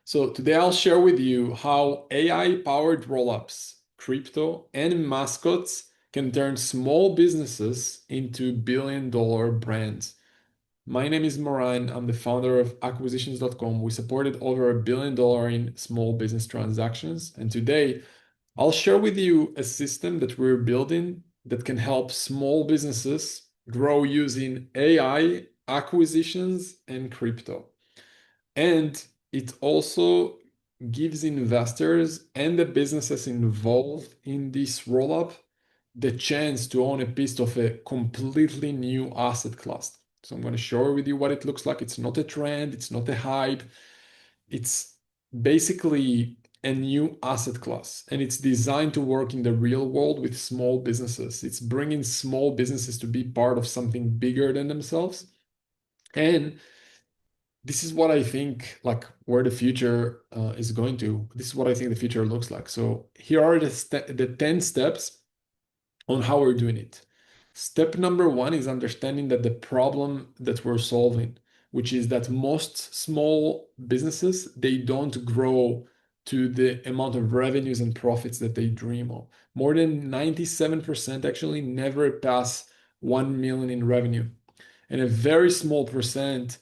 So today I'll share with you how AI-powered rollups, crypto, and mascots can turn small businesses into billion-dollar brands. My name is Moran. I'm the founder of acquisitions.com. We supported over $1 billion in small business transactions. And today I'll share with you a system that we're building that can help small businesses grow using AI, acquisitions, and crypto. And it also gives investors and the businesses involved in this roll-up the chance to own a piece of a completely new asset class. So I'm going to share with you what it looks like. It's not a trend, it's not a hype. It's basically a new asset class, and it's designed to work in the real world with small businesses. It's bringing small businesses to be part of something bigger than themselves. And this is what I think, like where the future is going to. This is what I think the future looks like. So here are the 10 steps on how we're doing it. Step number one is understanding that the problem that we're solving, which is that most small businesses, they don't grow to the amount of revenues and profits that they dream of. More than 97% actually never pass 1 million in revenue, and a very small percent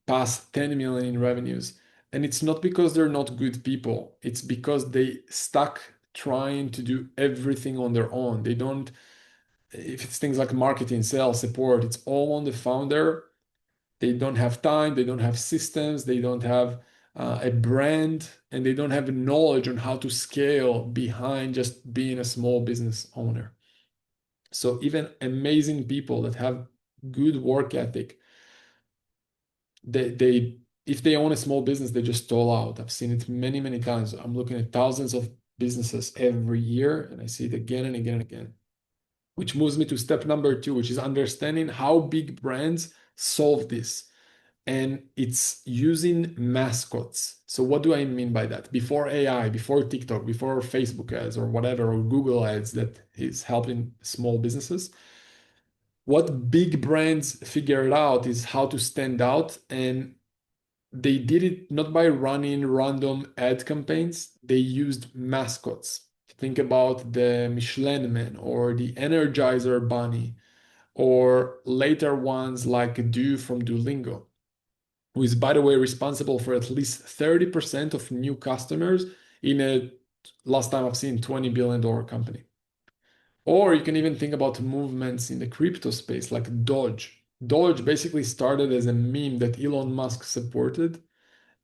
pass 10 million in revenues. And it's not because they're not good people, it's because they stuck trying to do everything on their own. They don't, if it's things like marketing, sales, support, it's all on the founder. They don't have time, they don't have systems, they don't have a brand, and they don't have knowledge on how to scale behind just being a small business owner. So even amazing people that have good work ethic, they if they own a small business, they just stall out. I've seen it many, many times. I'm looking at thousands of businesses every year, and I see it again and again and again. Which moves me to step number two, which is understanding how big brands solve this. And it's using mascots. So what do I mean by that? Before AI, before TikTok, before Facebook ads or whatever, or Google ads that is helping small businesses, what big brands figured out is how to stand out, and they did it not by running random ad campaigns, they used mascots. Think about the Michelin Man or the Energizer Bunny, or later ones like Do from Duolingo, who is, by the way, responsible for at least 30% of new customers in a, last time I've seen, $20 billion company. Or you can even think about movements in the crypto space like Doge. Doge basically started as a meme that Elon Musk supported,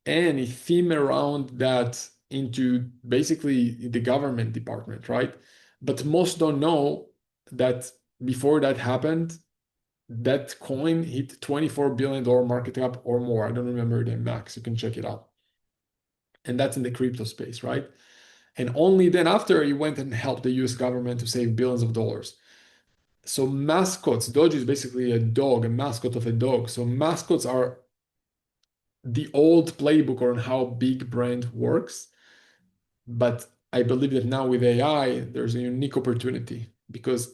and he theme around that into basically the government department, right? But most don't know that before that happened, that coin hit $24 billion market cap or more. I don't remember the max. You can check it out. And that's in the crypto space, right? And only then after he went and helped the US government to save billions of dollars. So mascots, Doge is basically a dog, a mascot of a dog. So mascots are the old playbook on how big brand works. But I believe that now with AI, there's a unique opportunity because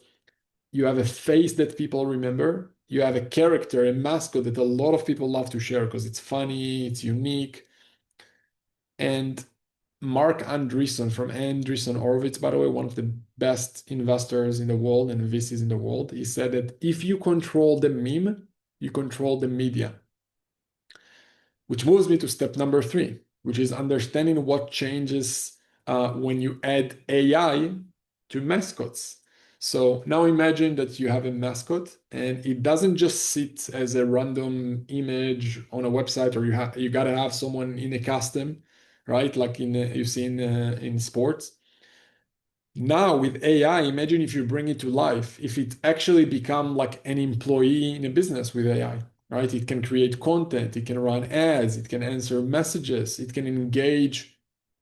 you have a face that people remember. You have a character, a mascot that a lot of people love to share because it's funny, it's unique. And Mark Andreessen from Andreessen Horowitz, by the way, one of the best investors in the world and VCs in the world, he said that if you control the meme, you control the media. Which moves me to step number three, which is understanding what changes when you add AI to mascots. So now imagine that you have a mascot and it doesn't just sit as a random image on a website, or you gotta have someone in a custom, right? Like you see in sports. Now with AI, imagine if you bring it to life, if it actually become like an employee in a business with AI, right? It can create content, it can run ads, it can answer messages, it can engage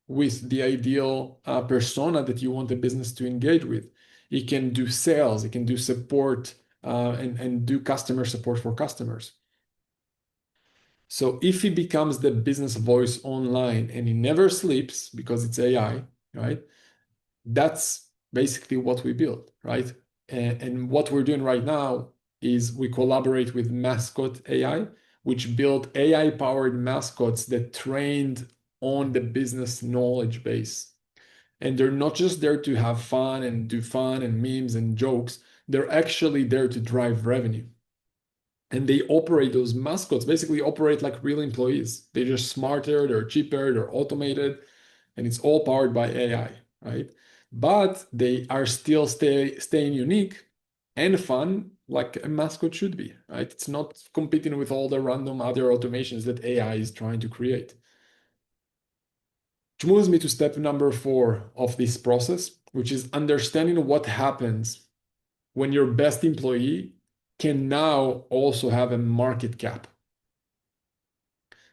with the ideal persona that you want the business to engage with. It can do sales, it can do support, and do customer support for customers. So if it becomes the business voice online and it never sleeps because it's AI, right? That's basically what we build, right? And what we're doing right now is we collaborate with Mascot AI, which built AI-powered mascots that trained on the business knowledge base. And they're not just there to have fun and do fun and memes and jokes. They're actually there to drive revenue. And they operate, those mascots basically operate like real employees. They're just smarter, they're cheaper, they're automated, and it's all powered by AI, right? But they are still staying unique and fun like a mascot should be, right? It's not competing with all the random other automations that AI is trying to create. Which moves me to step number 4 of this process, which is understanding what happens when your best employee can now also have a market cap.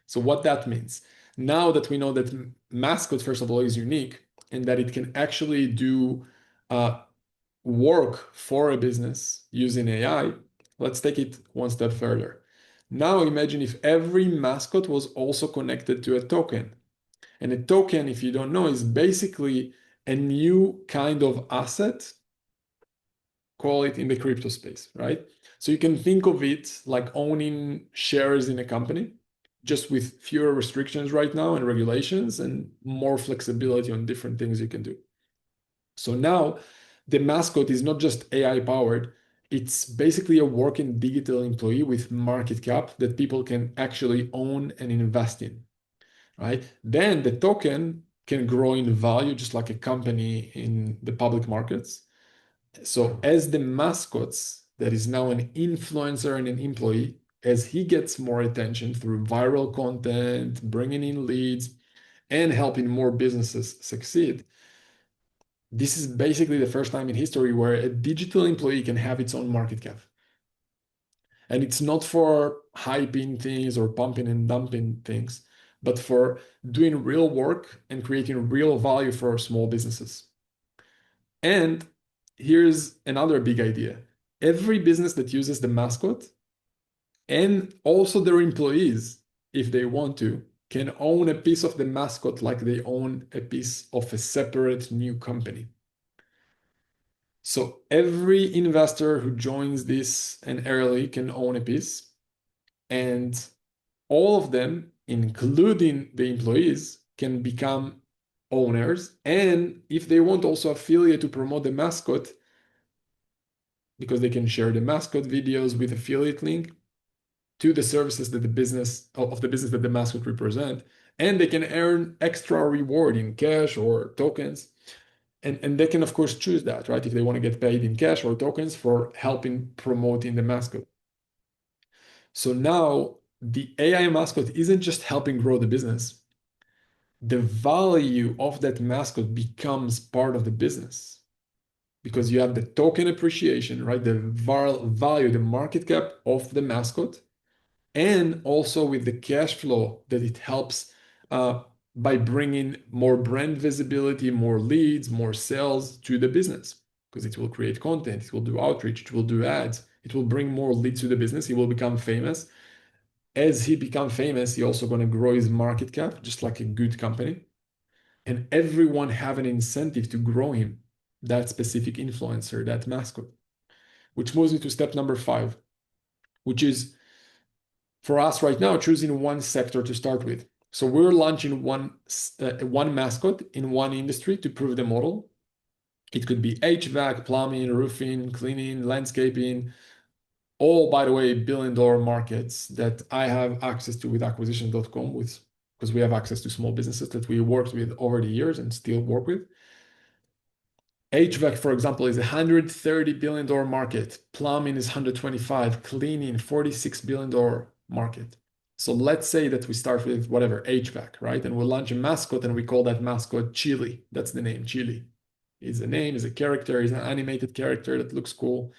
So what that means, now that we know that Mascot, first of all, is unique and that it can actually do work for a business using AI, let's take it one step further. Now imagine if every mascot was also connected to a token. And a token, if you don't know, is basically a new kind of asset, call it in the crypto space, right? So you can think of it like owning shares in a company, just with fewer restrictions right now and regulations and more flexibility on different things you can do. So now the mascot is not just AI powered, it's basically a working digital employee with market cap that people can actually own and invest in, right? Then the token can grow in value just like a company in the public markets. So as the mascots, that is now an influencer and an employee, as he gets more attention through viral content, bringing in leads, and helping more businesses succeed, this is basically the first time in history where a digital employee can have its own market cap. And it's not for hyping things or pumping and dumping things, but for doing real work and creating real value for small businesses. And here's another big idea. Every business that uses the mascot and also their employees, if they want to, can own a piece of the mascot like they own a piece of a separate new company. So every investor who joins this and early can own a piece, and all of them, including the employees, can become owners. And if they want also affiliate to promote the mascot, because they can share the mascot videos with affiliate link to the services that the business of the business that the mascot represent, and they can earn extra reward in cash or tokens. And they can, of course, choose that, right? If they want to get paid in cash or tokens for helping promoting the mascot. So now the AI mascot isn't just helping grow the business. The value of that mascot becomes part of the business because you have the token appreciation, right? The value, the market cap of the mascot, and also with the cash flow that it helps by bringing more brand visibility, more leads, more sales to the business, because it will create content, it will do outreach, it will do ads, it will bring more leads to the business, he will become famous. As he becomes famous, he also going to grow his market cap, just like a good company. And everyone have an incentive to grow him, that specific influencer, that mascot. Which moves me to step number 5, which is for us right now, choosing one sector to start with. So we're launching one mascot in one industry to prove the model. It could be HVAC, plumbing, roofing, cleaning, landscaping, all, by the way, billion-dollar markets that I have access to with acquisition.com, because we have access to small businesses that we worked with over the years and still work with. HVAC, for example, is a $130 billion market. Plumbing is 125, cleaning, $46 billion market. So let's say that we start with whatever, HVAC, right? And we'll launch a mascot and we call that mascot Chili. That's the name, Chili. Is a name, is a character, is an animated character that looks cool.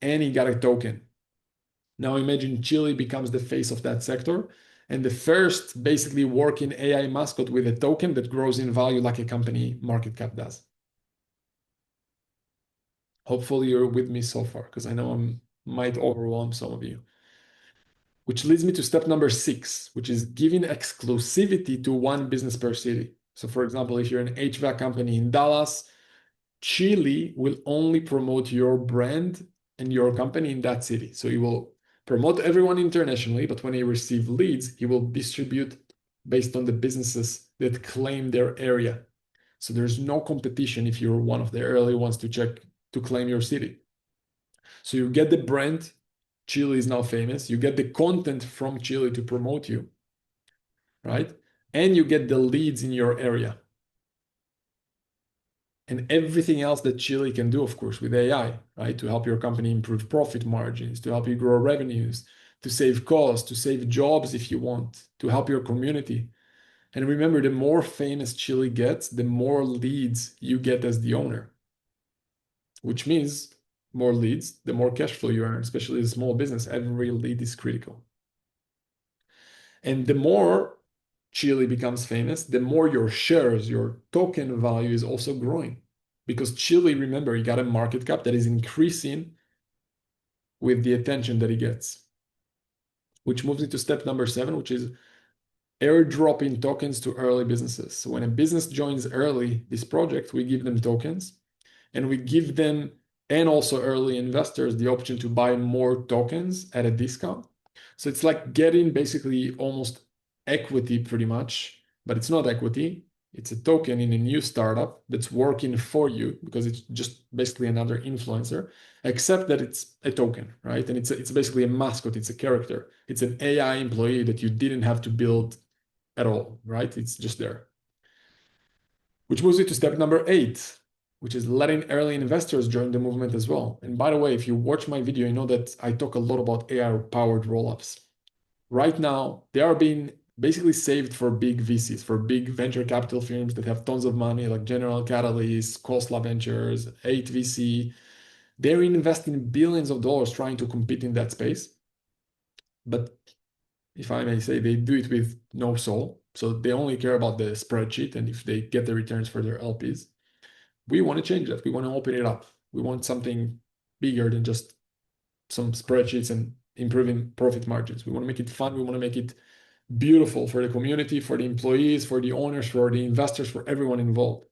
And he got a token. Now imagine Chili becomes the face of that sector. And the first basically working AI mascot with a token that grows in value like a company market cap does. Hopefully you're with me so far, because I know I might overwhelm some of you. Which leads me to step number 6, which is giving exclusivity to one business per city. So for example, if you're an HVAC company in Dallas, Chili will only promote your brand and your company in that city. So he will promote everyone internationally, but when he receives leads, he will distribute based on the businesses that claim their area. So there's no competition if you're one of the early ones to claim your city. So you get the brand, Chile is now famous. You get the content from Chile to promote you, right? And you get the leads in your area. And everything else that Chile can do, of course, with AI, right? To help your company improve profit margins, to help you grow revenues, to save costs, to save jobs if you want, to help your community. And remember, the more famous Chile gets, the more leads you get as the owner, which means more leads, the more cash flow you earn, especially as a small business. Every lead is critical. And the more Chile becomes famous, the more your shares, your token value is also growing. Because Chile, remember, he got a market cap that is increasing with the attention that he gets. Which moves into step number 7, which is airdropping tokens to early businesses. So when a business joins early this project, we give them tokens and we give them and also early investors the option to buy more tokens at a discount. So it's like getting basically almost equity pretty much, but it's not equity. It's a token in a new startup that's working for you because it's just basically another influencer, except that it's a token, right? And it's basically a mascot, it's a character. It's an AI employee that you didn't have to build at all, right? It's just there. Which moves you to step number 8, which is letting early investors join the movement as well. And by the way, if you watch my video, you know that I talk a lot about AI-powered rollups. Right now, they are being basically saved for big VCs, for big venture capital firms that have tons of money, like General Catalyst, Khosla Ventures, 8VC. They're investing billions of dollars trying to compete in that space. But if I may say, they do it with no soul. So they only care about the spreadsheet and if they get the returns for their LPs. We want to change that. We want to open it up. We want something bigger than just some spreadsheets and improving profit margins. We want to make it fun. We want to make it beautiful for the community, for the employees, for the owners, for the investors, for everyone involved.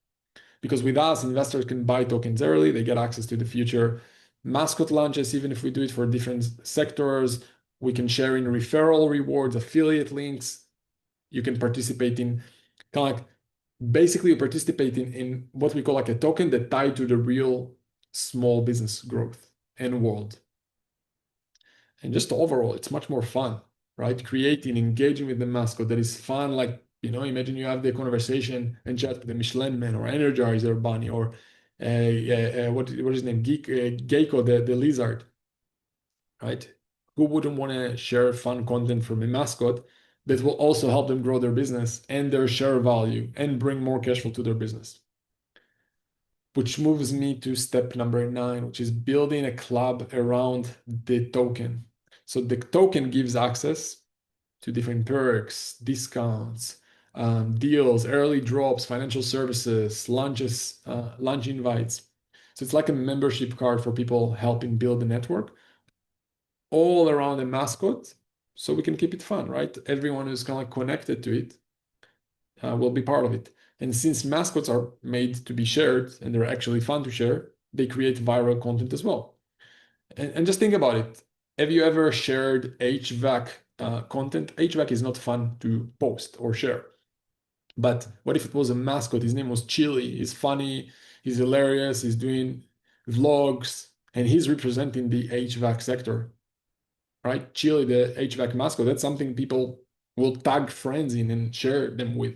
Because with us, investors can buy tokens early. They get access to the future mascot launches, even if we do it for different sectors. We can share in referral rewards, affiliate links. You can participate in kind of like basically participating in what we call like a token that tied to the real small business growth and world. And just overall, it's much more fun, right? Creating, engaging with the mascot that is fun. Like, imagine you have the conversation and chat with the Michelin Man or Energizer Bunny or what is his name? Gecko, the lizard, right? Who wouldn't want to share fun content from a mascot that will also help them grow their business and their share value and bring more cash flow to their business? Which moves me to step number 9, which is building a club around the token. So the token gives access to different perks, discounts, deals, early drops, financial services, lunches, lunch invites. So it's like a membership card for people helping build the network all around a mascot, so we can keep it fun, right? Everyone who's kind of like connected to it will be part of it. And since mascots are made to be shared and they're actually fun to share, they create viral content as well. And just think about it. Have you ever shared HVAC content? HVAC is not fun to post or share. But what if it was a mascot? His name was Chili. He's funny. He's hilarious. He's doing vlogs. And he's representing the HVAC sector, right? Chili, the HVAC mascot. That's something people will tag friends in and share them with.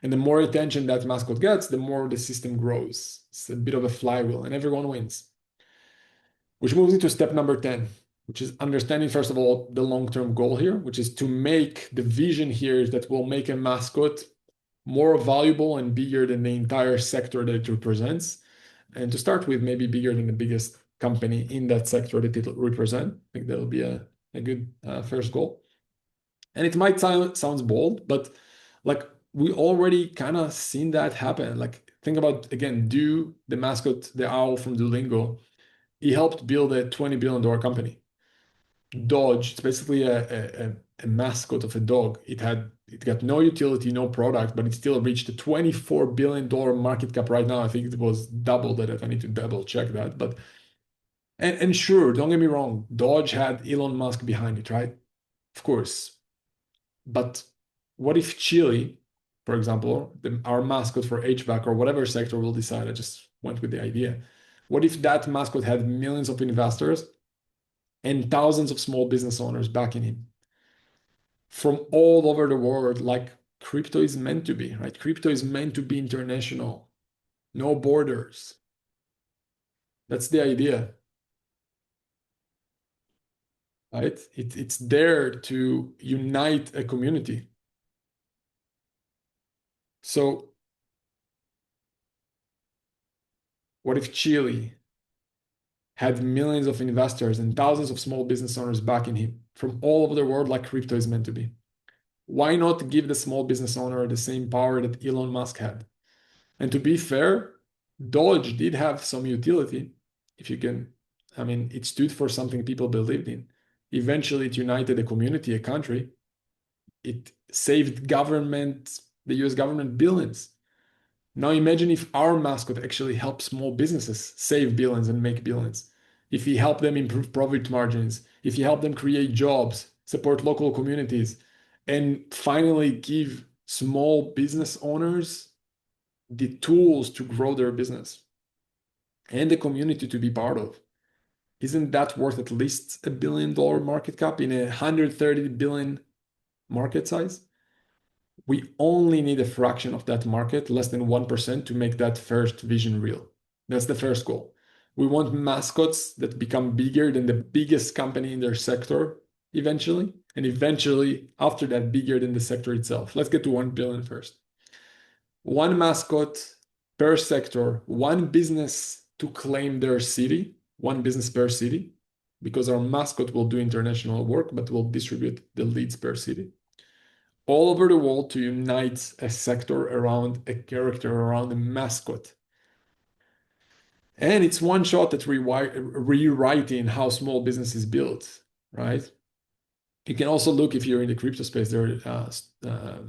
And the more attention that mascot gets, the more the system grows. It's a bit of a flywheel and everyone wins. Which moves into step number 10, which is understanding, first of all, the long-term goal here, which is to make the vision here that will make a mascot more valuable and bigger than the entire sector that it represents. And to start with, maybe bigger than the biggest company in that sector that it will represent. I think that'll be a good first goal. And it might sounds bold, but like we already kind of seen that happen. Like think about, again, Do, the mascot, the owl from Duolingo. He helped build a $20 billion company. Dodge, it's basically a mascot of a dog. It got no utility, no product, but it still reached a $24 billion market cap right now. I think it was double that. I need to double check that. But and sure, don't get me wrong, Dodge had Elon Musk behind it, right? Of course. But what if Chile, for example, our mascot for HVAC or whatever sector we'll decide, I just went with the idea. What if that mascot had millions of investors and thousands of small business owners backing him from all over the world, like crypto is meant to be, right? Crypto is meant to be international, no borders. That's the idea, right? It's there to unite a community. So, what if Chile had millions of investors and thousands of small business owners backing him from all over the world, like crypto is meant to be? Why not give the small business owner the same power that Elon Musk had? And to be fair, Doge did have some utility. If you can, I mean, it stood for something people believed in. Eventually, it united a community, a country. It saved government, the US government, billions. Now imagine if our mascot actually helps small businesses save billions and make billions. If he helped them improve profit margins, if he helped them create jobs, support local communities, and finally give small business owners the tools to grow their business and the community to be part of. Isn't that worth at least $1 billion market cap in a 130 billion market size? We only need a fraction of that market, less than 1%, to make that first vision real. That's the first goal. We want mascots that become bigger than the biggest company in their sector eventually, and eventually, after that, bigger than the sector itself. Let's get to 1 billion first. One mascot per sector, one business to claim their city, one business per city, because our mascot will do international work, but will distribute the leads per city all over the world to unite a sector around a character, around a mascot. And it's one shot at rewriting how small business is built, right? You can also look, if you're in the crypto space, there are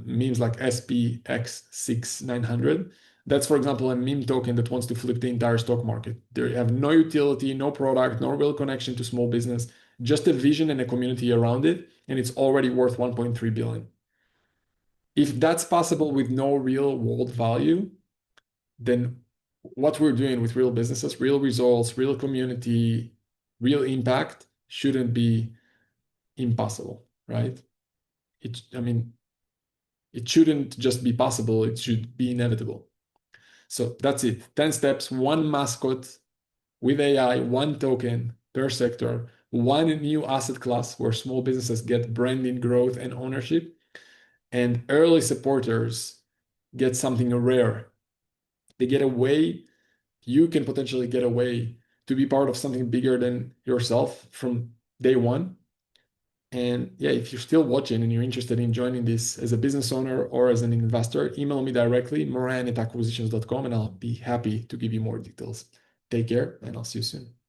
memes like SPX6900. That's, for example, a meme token that wants to flip the entire stock market. They have no utility, no product, no real connection to small business, just a vision and a community around it, and it's already worth 1.3 billion. If that's possible with no real world value, then what we're doing with real businesses, real results, real community, real impact shouldn't be impossible, right? I mean, it shouldn't just be possible, it should be inevitable. So that's it. 10 steps, one mascot with AI, one token per sector, one new asset class where small businesses get branding, growth, and ownership, and early supporters get something rare. They get a way, you can potentially get a way to be part of something bigger than yourself from day one. And yeah, if you're still watching and you're interested in joining this as a business owner or as an investor, email me directly, moran@acquisitions.com, and I'll be happy to give you more details. Take care, and I'll see you soon.